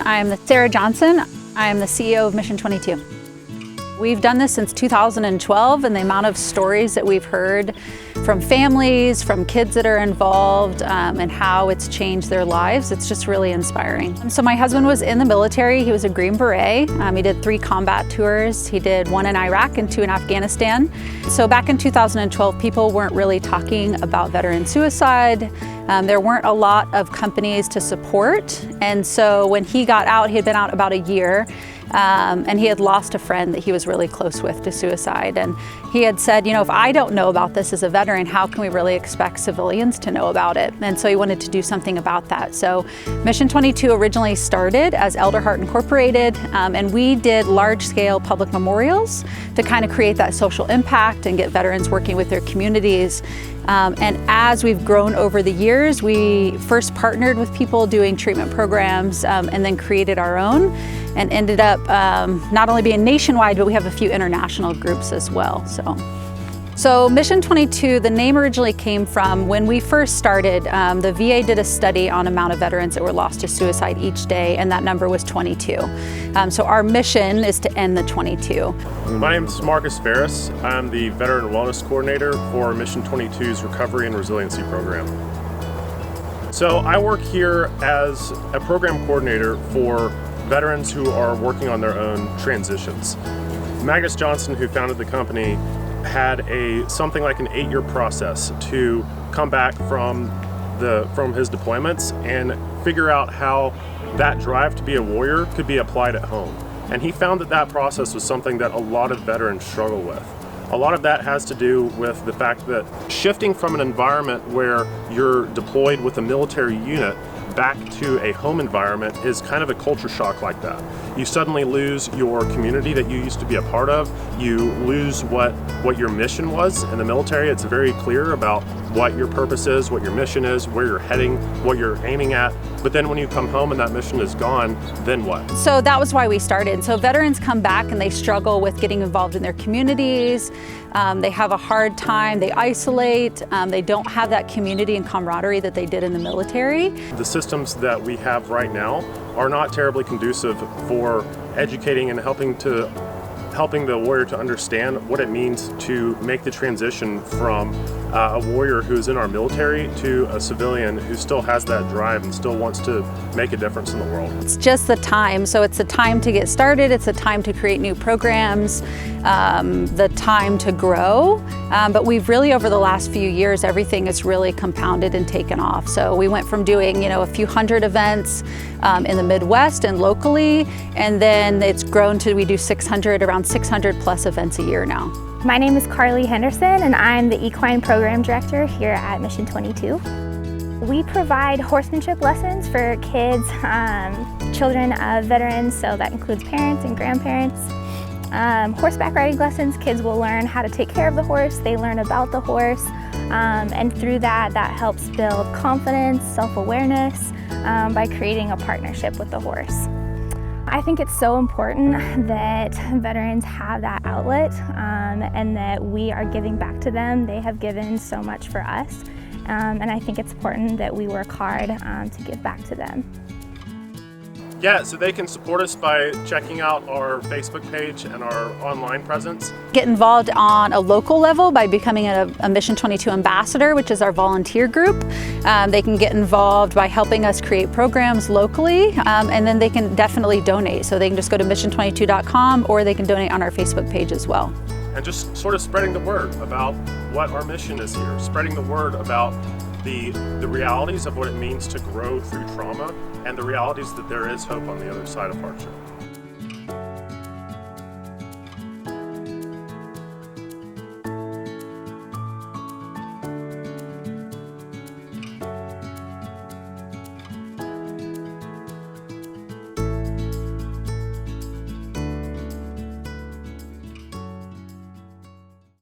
I'm Sarah Johnson. I am the CEO of Mission 22. We've done this since 2012, and the amount of stories that we've heard from families, from kids that are involved, and how it's changed their lives, it's just really inspiring. So my husband was in the military. He was a Green Beret. He did 3 combat tours. He did 1 in Iraq and 2 in Afghanistan. So back in 2012, people weren't really talking about veteran suicide. There weren't a lot of companies to support. And so when he got out, he had been out about a year. And he had lost a friend that he was really close with to suicide. And he had said, if I don't know about this as a veteran, how can we really expect civilians to know about it? And so he wanted to do something about that. So Mission 22 originally started as Elder Heart Incorporated, and we did large-scale public memorials to kind of create that social impact and get veterans working with their communities. And as we've grown over the years, we first partnered with people doing treatment programs, and then created our own, and ended up not only being nationwide, but we have a few international groups as well. So Mission 22, the name originally came from when we first started, the VA did a study on amount of veterans that were lost to suicide each day, and that number was 22. So our mission is to end the 22. My name is Marcus Ferris. I'm the Veteran Wellness Coordinator for Mission 22's Recovery and Resiliency Program. So I work here as a program coordinator for veterans who are working on their own transitions. Magnus Johnson, who founded the company, had something like an 8-year process to come back from his deployments and figure out how that drive to be a warrior could be applied at home. And he found that process was something that a lot of veterans struggle with. A lot of that has to do with the fact that shifting from an environment where you're deployed with a military unit back to a home environment is kind of a culture shock like that. You suddenly lose your community that you used to be a part of. You lose what your mission was. In the military, it's very clear about what your purpose is, what your mission is, where you're heading, what you're aiming at. But then when you come home and that mission is gone, then what? So that was why we started. So veterans come back and they struggle with getting involved in their communities. They have a hard time, they isolate, they don't have that community and camaraderie that they did in the military. The systems that we have right now are not terribly conducive for educating and helping the warrior to understand what it means to make the transition from a warrior who's in our military to a civilian who still has that drive and still wants to make a difference in the world. It's just the time. So it's the time to get started, it's the time to create new programs, the time to grow. But we've really, over the last few years, everything has really compounded and taken off. So we went from doing, a few hundred events in the Midwest and locally, and then it's grown to, we do around 600 plus events a year now. My name is Carly Henderson, and I'm the Equine Program Director here at Mission 22. We provide horsemanship lessons for kids, children of veterans, so that includes parents and grandparents. Horseback riding lessons, kids will learn how to take care of the horse, they learn about the horse, and through that helps build confidence, self-awareness by creating a partnership with the horse. I think it's so important that veterans have that outlet and that we are giving back to them. They have given so much for us, and I think it's important that we work hard to give back to them. Yeah, so they can support us by checking out our Facebook page and our online presence. Get involved on a local level by becoming a Mission 22 ambassador, which is our volunteer group. They can get involved by helping us create programs locally, and then they can definitely donate. So they can just go to mission22.com, or they can donate on our Facebook page as well. And just sort of spreading the word about what our mission is here, spreading the word about the realities of what it means to grow through trauma, and the realities that there is hope on the other side of hardship.